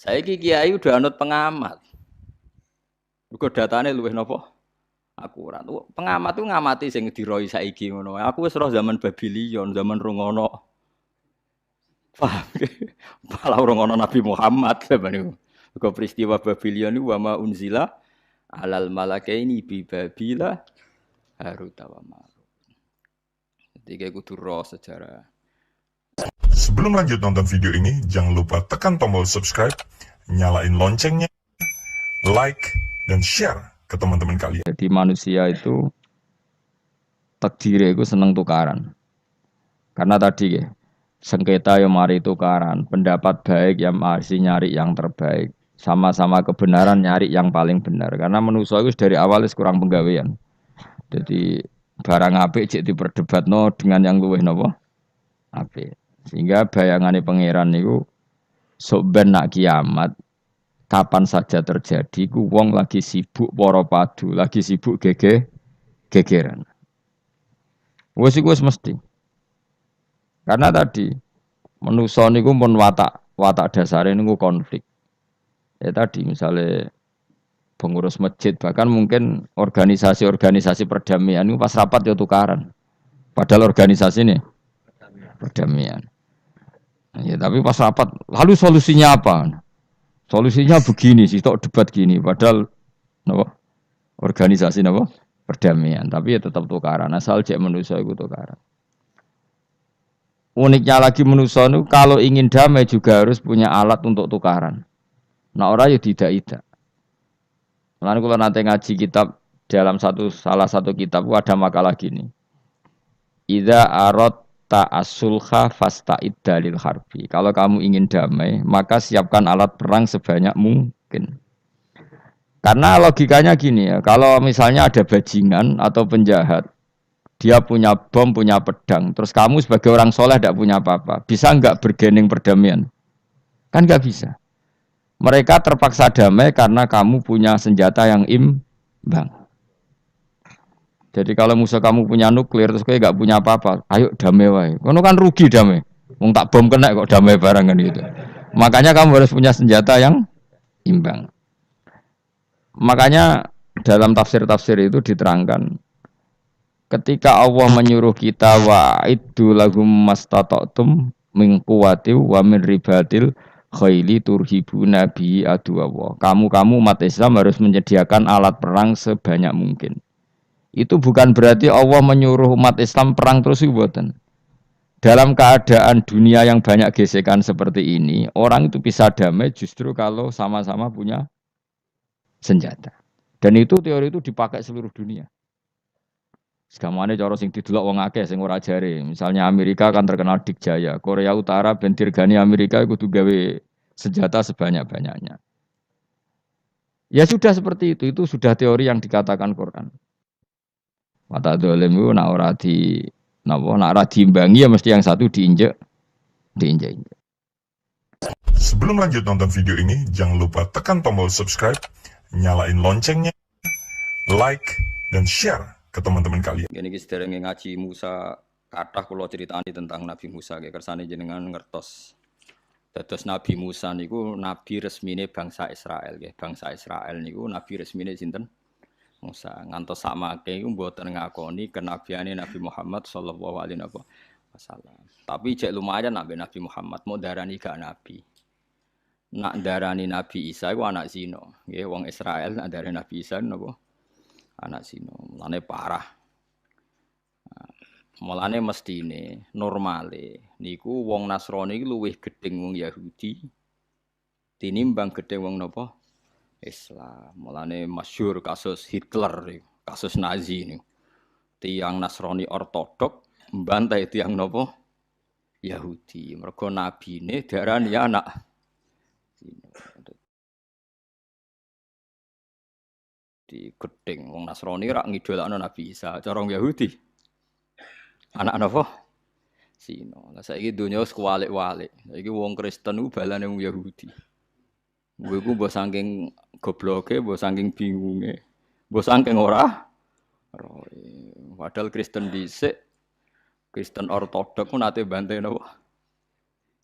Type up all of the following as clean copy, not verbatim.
Saiki kiai udah anut pengamat. Mergo datane luwih napa? Akurat. Pengamat tuh ngamati sing diroi saiki ngono. Aku wis roh zaman Babylon, zaman rungono. Paham? Malah rungono Nabi Muhammad zaman niku. Mergo peristiwa Babylon niku wa ma unzila alal malakaini bi Babila Harut wa Marut. Jadi kayak kudu roh sejarah. Sebelum lanjut nonton video ini, jangan lupa tekan tombol subscribe, nyalain loncengnya, like, dan share ke teman-teman kalian. Jadi manusia itu takdirnya itu seneng tukaran. Karena tadi ya, sengketa yang mari tukaran, pendapat baik yang masih nyari yang terbaik, sama-sama kebenaran nyari yang paling benar. Karena manusia itu dari awal kurang penggawean. Jadi barang apik cek diperdebatno dengan yang luwih napa? Apik. Sehingga bayangane pangeran niku sok ben nak kiamat kapan saja terjadi ku wong lagi sibuk para padu, lagi sibuk gegeran. Wis iku wis mesti. Karena tadi manusa niku pun watak dasare niku konflik. Ya tadi misalnya pengurus masjid bahkan mungkin organisasi-organisasi perdamaian itu pas rapat ya tukaran. Padahal organisasi ini perdamaian. Ya tapi pas rapat lalu solusinya apa? Solusinya begini sih, tok debat gini. Padahal napa? Organisasi napa? Perdamaian. Tapi ya tetap tukaran. Asal cek manusia itu tukaran. Uniknya lagi manusia itu kalau ingin damai juga harus punya alat untuk tukaran. Nah orang ya tidak. Lalu kalau nanti ngaji kitab dalam salah satu kitab ada makalah gini. Idza arad ta'asulha fasta'id dalil harbi. Kalau kamu ingin damai, maka siapkan alat perang sebanyak mungkin. Karena logikanya gini ya, kalau misalnya ada bajingan atau penjahat, dia punya bom, punya pedang, terus kamu sebagai orang soleh tidak punya apa-apa, bisa nggak bergening perdamaian? Kan nggak bisa. Mereka terpaksa damai karena kamu punya senjata yang imbang. Jadi kalau musuh kamu punya nuklir terus kayak gak punya apa-apa, ayo damai wae. Kono kan rugi damai. Wong tak bom kena kok damai bareng kan gitu. Makanya kamu harus punya senjata yang imbang. Makanya dalam tafsir-tafsir itu diterangkan ketika Allah menyuruh kita wa iddu lahum mastata'tum min quwwati wa min ribatil khaili turhibuna bi aduwallah. Kamu umat Islam harus menyediakan alat perang sebanyak mungkin. Itu bukan berarti Allah menyuruh umat Islam perang terus ibuatan. Dalam keadaan dunia yang banyak gesekan seperti ini, orang itu bisa damai justru kalau sama-sama punya senjata. Dan itu teori itu dipakai seluruh dunia. Segamane cara sing didelok wong akeh sing ora jare. Misalnya Amerika kan terkenal dikjaya, Korea Utara ben dirgani Amerika kudu gawe senjata sebanyak-banyaknya. Ya sudah seperti itu sudah teori yang dikatakan Quran. Mata dolim itu nak ora diimbangi ya mesti yang satu diinjek. Sebelum lanjut nonton video ini, jangan lupa tekan tombol subscribe, nyalain loncengnya, like, dan share ke teman-teman kalian. Gini sederenge ngaji Musa, kathah kula critani tentang Nabi Musa nggih kersane jenengan ngertos. Dados Nabi Musa niku nabi resmine bangsa Israel nggih. Bangsa Israel niku nabi resmine sinten? Musa. Ngantos samake iku mboten ngakoni kenabiane Nabi Muhammad sallallahu alaihi wasallam. Tapi cek lumayan nabi Muhammad mau darani gak nabi. Nak darani Nabi Isa iku anak zina. Nggih wong Israel nak darani Nabi Isa napa? Anak zina. Mulane parah. Mulane mestine normale niku wong Nasrani iku luwih gedeng wong Yahudi tinimbang gedeng wong napa? Islam. Mulane masyhur kasus Hitler, kasus Nazi ini. Tiang Nasrani ortodok mbantai tiang napa? Yahudi. Mergo nabine darani anak di gedeng wong Nasrani rak ngidolakno Nabi Isa, cara Yahudi. Anak napa? Sino. Lah saiki donya wis kuwalik-walik. Saiki wong Kristen ku balane wong Yahudi. Gue mbok saking gobloke, mbok saking bingunge, mbok saking ora roe. Padahal Kristen dhisik, Kristen ortodok ku nate bantai napa?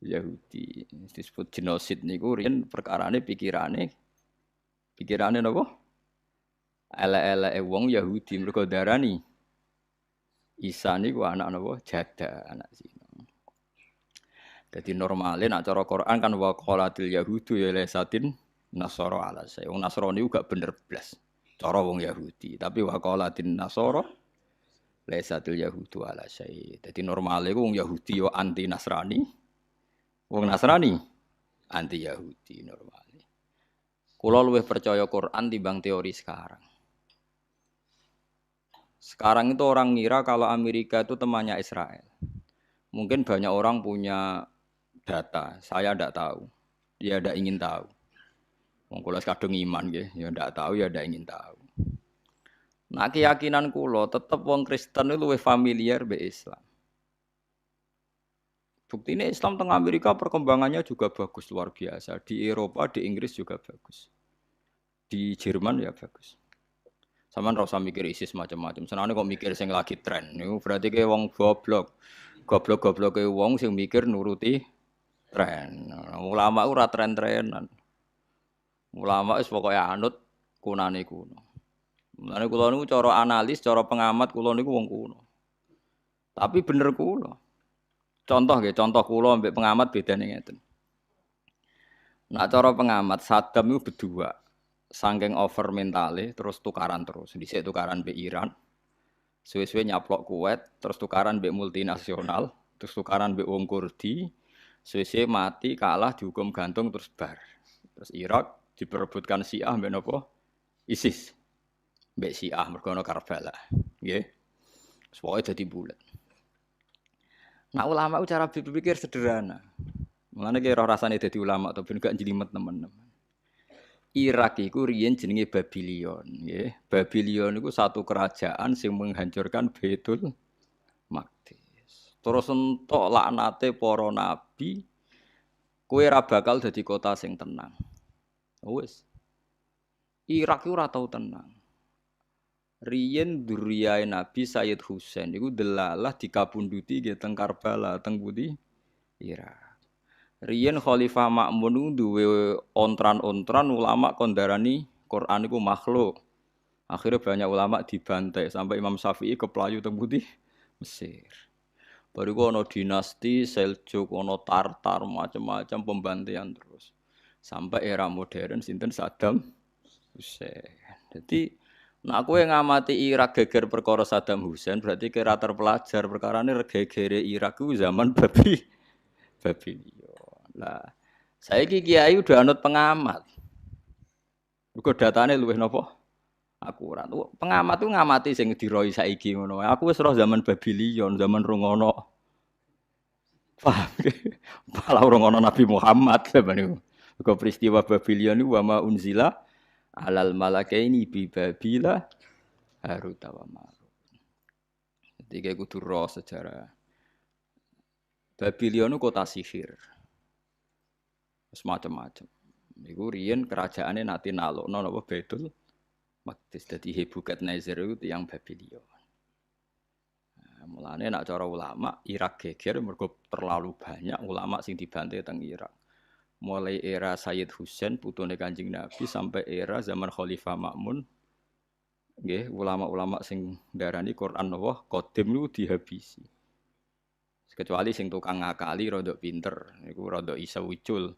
Yahudi. Disebut genosid niku riyen perkarane pikirane napa? Elek-eleke wong Yahudi mergo darani Isa niku anak napa? Jada, anak zina. Jadi normalnya nak cara Quran kan wa qalatil yahudu ya lesatin nasara ala saya. Wong Nasrani juga bener blas. Cara wong Yahudi, tapi wa qalatin nasara lesatil yahudu ala saya. Jadi normalnya wong Yahudi yo anti Nasrani. Wong Nasrani anti Yahudi normalnya. Kula luwih percaya Quran timbang teori sekarang. Sekarang itu orang ngira kalau Amerika itu temannya Israel. Mungkin banyak orang punya data, saya tidak tahu. Dia tidak ingin tahu. Wong kula kadung iman nggih, ya tidak tahu ya tidak ingin tahu. Nah, keyakinan kula tetep wong Kristen itu luwih familiar be Islam. Buktinya Islam tengah Amerika perkembangannya juga bagus luar biasa. Di Eropa, di Inggris juga bagus. Di Jerman ya bagus. Sama ora usah mikir ISIS macam-macam. Senane kok mikir sing lagi tren. Niku berarti ke wong goblok. Goblok-gobloke wong sing mikir nuruti tren. Ulama ora tren-trenan. Ulama wis pokoke anut kunane kuno. Mulane kula niku cara analis, cara pengamat kula niku wong kuno. Tapi bener kula. Contoh nggih, contoh kula ambek pengamat bedane ngeten. Nak cara pengamat Saddam niku berdua. Saking over mentale terus tukaran terus. Dhisik tukaran mbek Iran. Suwe-suwe nyaplok Kuwait, terus tukaran mbek multinasional, terus tukaran mbek wong Kurdi. Suwe-suwe mati, kalah dihukum gantung terus bar. Terus Irak diperebutkan Syiah mbek napa? ISIS. Mbek Syiah mergo ana Karbala. Nggih. Pokoke dadi bulet. Nah ulama cara berpikir sederhana. Mulane ki ora rasane dadi ulama to ben gak njlimet temen-temen. Irak iku riyen jenenge Babylon, nggih. Babylon iku satu kerajaan sing menghancurkan Baitul Maqdis. Terus entuk laknate para nabi, kowe ora bakal dadi kota sing tenang. Wis. Irak iku ora tau tenang. Riyen duriyae Nabi Sayyid Husain iku delalah dikapunduti nggih teng Karbala, teng pundi? Irak. Riyen Khalifah Ma'mun duwe ontran-ontran ulama kondarani Quran iku makhluk. Akhirnya banyak ulama dibantai sampai Imam Syafi'i keplayu teng pundi? Mesir. Bariku ana dinasti Seljuk, ana Tartar, macam-macam pembantaian terus. Sampai era modern sinten Saddam Hussein. Jadi nek kowe ngamati Irak geger perkara Saddam Hussein berarti kira terpelajar perkarane gegere Irak ku zaman Babylon. Lah, saiki kiai udah anut pengamat. Mergo datane luwih napa? Akurat. Pengamat tuh ngamati sing diroi saiki ngono. Aku wis roh zaman Babylon, zaman rungono. Paham? Malah rungono Nabi Muhammad sampeyan. Mergo peristiwa Babylon niku wa ma unzila alal malakaini bi Babila Harut wa Marut. Jadi kayak kudu roh sejarah. Babylon itu kota sihir. Semacam-macam. Iku riyen kerajaane nate nalokno napa Baitul Maqdis dadi Nebukadnezar itu tiyang Babylon. Nah, mulane nek cara ulama Irak geger mergo terlalu banyak ulama sing dibantai teng Irak. Mulai era Sayyid Husain putune Kanjeng Nabi sampai era zaman Khalifah Ma'mun. Nggih, ulama-ulama sing darani Quran napa qadim niku dihabisi. Kecuali sing tukang ngakali rada pinter, niku rada isa ucul.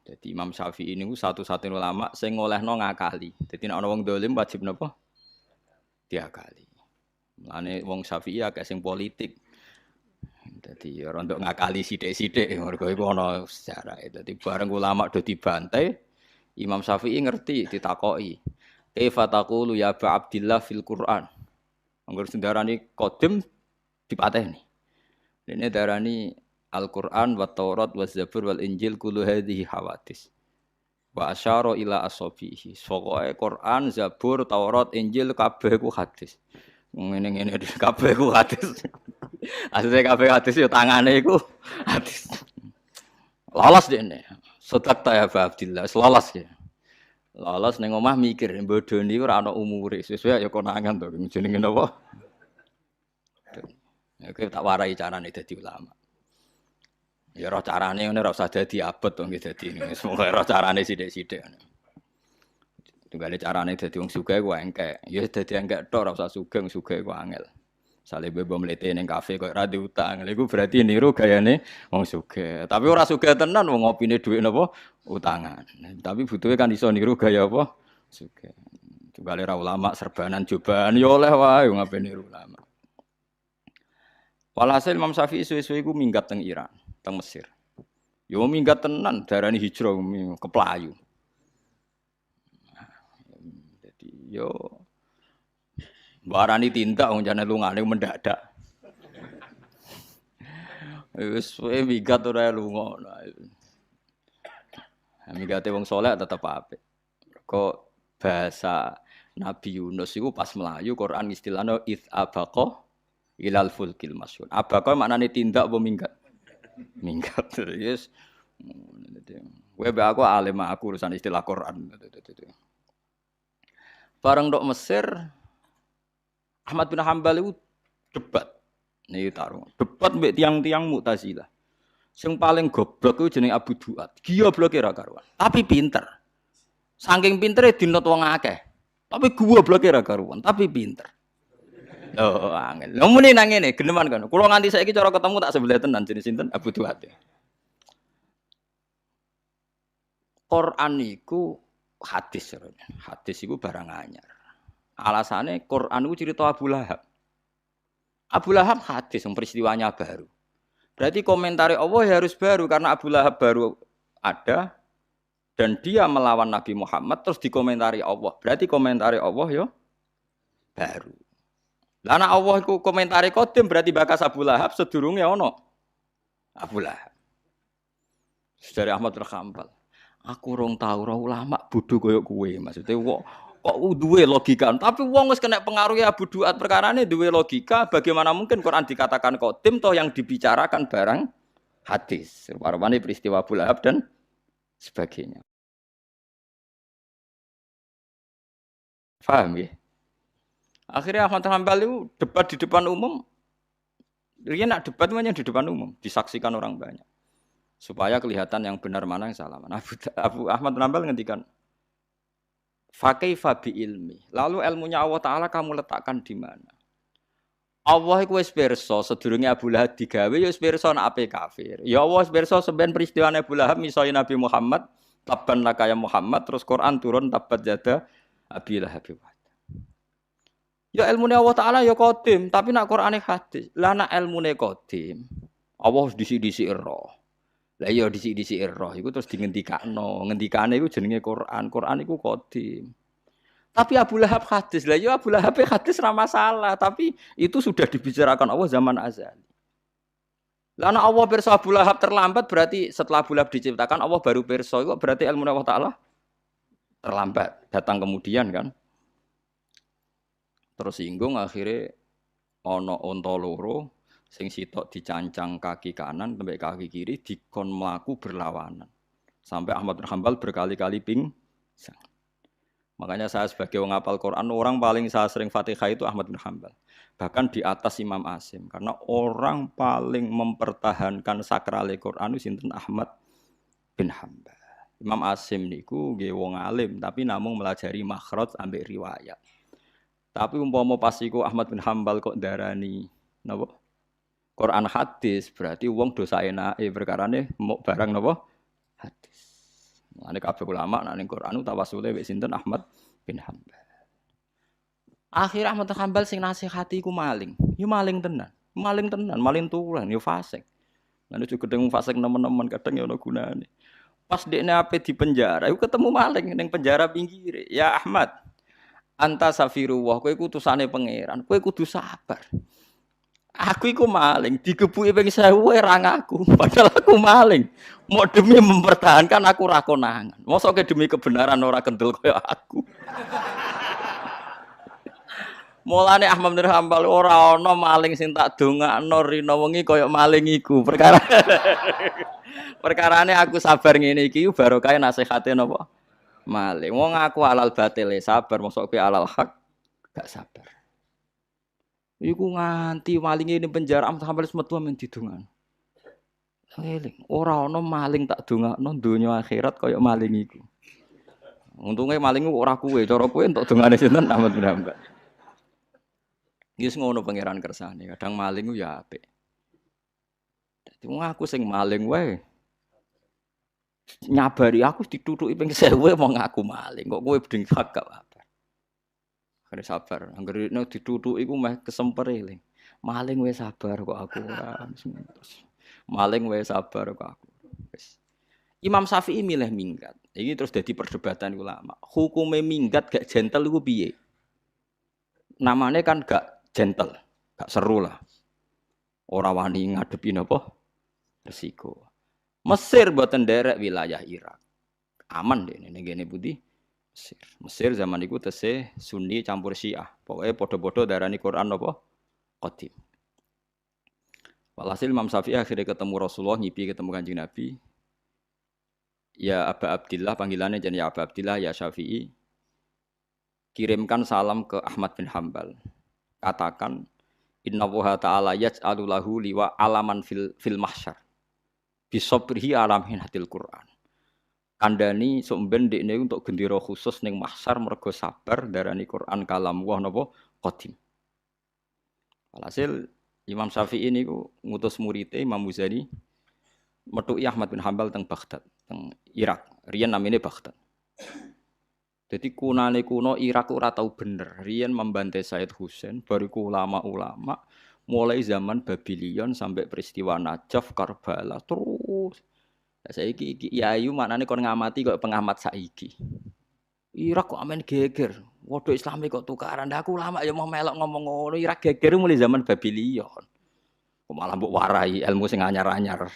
Jadi Imam Syafi'i niku satu-satunya ulama sing ngolehno ngakali. Dadi nek ana wong dolim wajib napa? Diakali. Mulane wong Syafi'i akeh sing politik. Dadi ora nduk ngakali sithik-sithik mergo iku ana sejarah. Dadi bareng ulama do dibantai, Imam Syafi'i ngerti ditakoki. Kaifa taqulu ya Aba Abdillah fil Qur'an? Angger sendarani qadim dipateni. Dene darani Al-Qur'an wa Taurat wa Zabur wal Injil kullu hadhihi hawadits. Wa asyara ila asabihi. Pokoke Qur'an, Zabur, Taurat, Injil kabeh ku hadis. Ngene-ngene kabeh ku hadis. Asline kabeh hadis ya tangane iku hadis. Lolos dene. Setak ta ya Abdillah, lolos ya. Lolos ning omah mikir bodoni ora ana umure. Sesuai ya konangan to jenenge napa? Ya tak warai carane dadi ulama. Ya roh carane ngene ora usah dadi abot to nggih dadi semoga roh carane sithik-sithik. Tunggale carane dadi wong sugih ku engkek. Ya dadi engkek tok ora usah sugih, sugih ku angel. Sale bebo mlete ning kafe kok ora diutang. Lha iku berarti niru gayane wong sugih. Tapi ora sugih tenan wong ngopine dhuwit napa utangan. Tapi butuhe kan iso niru gaya apa sugih. Tunggale ra ulama serbanan jobaan ya oleh wae wong ape niru ulama. Walhasil Imam Syafi'i suwe-suwe iku minggat teng Iran. Teng Mesir. Yo minggat tenan darani hijrah ke Pelayu. Jadi yo barani tindak wong jane lungane mendadak. Wis suwe minggat ora lunga. Mingate wong saleh tetep apik. Kok bahasa Nabi Yunus iku pas melayu Quran istilahnya id abaqa ilal fulkil masyhur. Abaqa maknane tindak apa minggat? Minggat terus kowe be aku alim aku urusan istilah Quran. Bareng ndok Mesir Ahmad bin Hanbal itu debat. Niki tarung. Debat mbek tiang-tiang Mu'tazilah. Sing paling goblok iku jeneng Abu Duat. Gobloke ra karuan. Tapi pinter. Saking pintere dinot wong akeh. Tapi gobloke ra karuan, tapi pinter. Oh, angel. Lha muni nang ngene, geneman kan. Kulo nganti saiki cara ketemu tak sebelah tenan jenis sinten Abu Duat. Quran iku hadis. Hadis iku barang anyar. Alasane Quran iku cerita Abu Lahab. Abu Lahab hadis yang peristiwanya baru. Berarti komentari Allah ya harus baru karena Abu Lahab baru ada dan dia melawan Nabi Muhammad terus dikomentari Allah. Berarti komentari Allah ya baru. Lah nek Allah iku komentari kodim berarti bakas Abu Lahab sedurunge ana Abu Lahab. Dari Ahmad bin Hanbal. Aku rong tau ora ulama bodho kaya kowe maksudnya kok duwe logika tapi wong wis kena pengaruh Abu Duat perkarane duwe logika bagaimana mungkin Quran dikatakan kodim toh yang dibicarakan barang hadis rupa-rupane peristiwa Abu Lahab dan sebagainya. Paham ya? Akhirnya Ahmad bin Hanbal itu debat di depan umum. Dia nak debat namanya di depan umum, disaksikan orang banyak. Supaya kelihatan yang benar mana yang salah mana. Abu Ahmad bin Hanbal ngendikan fakaifa bi ilmi. Lalu ilmunya Allah Ta'ala kamu letakkan di mana? Allah iku wis pirsa sedurunge Abu Lahab digawe ya wis pirsa nek ape kafir. Ya Allah wis pirsa sampeyan peristiwane Abu Lahab misale Nabi Muhammad tabban lakaya Muhammad terus Quran turun tabat jada Abi Lahab. Ya ilmune Allah Ta'ala ya qadim, tapi nak Qur'ane hadis. Lah nak ilmune qadim, Allah disi-disi roh. Lah iya disi-disi roh iku terus dingendikakno. Ngendikane iku jenenge Qur'an. Qur'an iku qadim. Tapi Abu Lahab hadis. Lah ya Abu Lahab hadis ora masalah, tapi itu sudah dibicarakan Allah zaman azali. Lah nak Allah pirsa Abu Lahab terlambat berarti setelah Abu Lahab diciptakan Allah baru pirsa. Iku berarti ilmune Allah Ta'ala terlambat, datang kemudian kan. Terus singgung akhirnya ana unta loro sing sitok dicancang kaki kanan sampai kaki kiri dikon mlaku berlawanan. Sampai Ahmad bin Hanbal berkali-kali pingsan. Makanya saya sebagai orang hafal Quran, orang paling saya sering Fatihah itu Ahmad bin Hanbal. Bahkan di atas Imam Asim karena orang paling mempertahankan sakrale Quran itu sinten Ahmad bin Hanbal. Imam Asim niku nggih wong alim tapi namung melajari makhraj ambek riwayat. Tapi umpama pas iku Ahmad bin Hanbal kok darani napa? Quran hadis berarti wong dosa enake perkarane mok barang napa? Hadis. Ane kabeh ulama nek ning Quran tawasule wek sinten Ahmad bin Hanbal. Akhir Ahmad bin Hanbal sing nasihati iku maling. Ya maling tenan. Maling tenan, maling tulan ya fasik. Lan ojo gedeng fasik nemen-nemen kadang ya ono gunane. Pas dekne ape di penjara, iku ketemu maling ning penjara pinggire. Ya Ahmad anta safirullah, kowe iku utusane pangeran, kowe kudu sabar. Aku iku maling, digebuki ping 1000 ora ngaku, padahal aku maling. Mau demi mempertahankan aku ra konangan. Mosok demi kebenaran ora kendel kaya aku. Mulane Ahmad bin Hanbal ora ana maling sing tak dongakno rina wengi kaya maling iku. Perkarane aku sabar ngene iki barokah nasihate napa? Maling. Wong aku alal batil sabar, mosok kowe alal hak gak sabar. Iku nganti malinge ning penjara sampai metu men didungan. Eling, ora ana maling tak dongakno donya akhirat kaya maling iku. Untunge maling ku ora kowe, cara kowe entuk dongane sinten Ahmad bin Hambal. Wis ngono pangeran kersane, kadang maling ku ya apik. Dadi wong aku sing maling wae. Nyabari aku ditutuki ping 1000 mau ngaku maling, kok kowe beding hak gak apa. Akhire sabar, anggere nek ditutuki iku meh kesemper eling. Maling wae sabar kok aku ora. Maling wae sabar kok aku. Wis. Imam Syafi'i milih minggat. Ini terus jadi perdebatan ulama. Hukume minggat gak gentle iku piye? Namanya kan gak gentle, gak seru lah. Ora wani ngadepi napa? Resiko. Mesir mboten nderek wilayah Irak. Aman deh ning ngene putih. Mesir. Mesir zaman iku tesih Sunni campur Syiah. Pokoke padha-padha darani Quran napa? Qadim. Walhasil Imam Syafi'i akhirnya ketemu Rasulullah, ngipi ketemu Kanjeng Nabi. Ya Aba Abdillah, panggilannya jadi ya Aba Abdillah, ya Syafi'i. Kirimkan salam ke Ahmad bin Hambal. Katakan, Inna Allaha ta'ala yaj'alu lahu liwa alaman fil mahsyar. Bisobrihi alamin hatil Qur'an. Kandani sumben dekne untuk gendera khusus ning mahsyar mergo sabar darani Qur'an kalam wah napa qadim. Walhasil Imam Syafi'i niku ngutus muridé Imam Muzani metuki Ahmad bin Hambal teng Baghdad, teng Irak. Riyen namine Baghdad. Jadi kunane kuno Irak ora tau bener. Riyen membantai Said Husain, bariku ulama-ulama mulai zaman Babylon sampai peristiwa Najaf, Karbala terus. Lah saiki iki Yayu maknane kon ngamati kok pengamat saiki. Irak kok amen geger. Waduh Islami kok tukaran. Aku ulama ya mau melok ngomong ngono. Irak geger mulai zaman Babylon. Kok malah mbok warai ilmu sing anyar-anyar.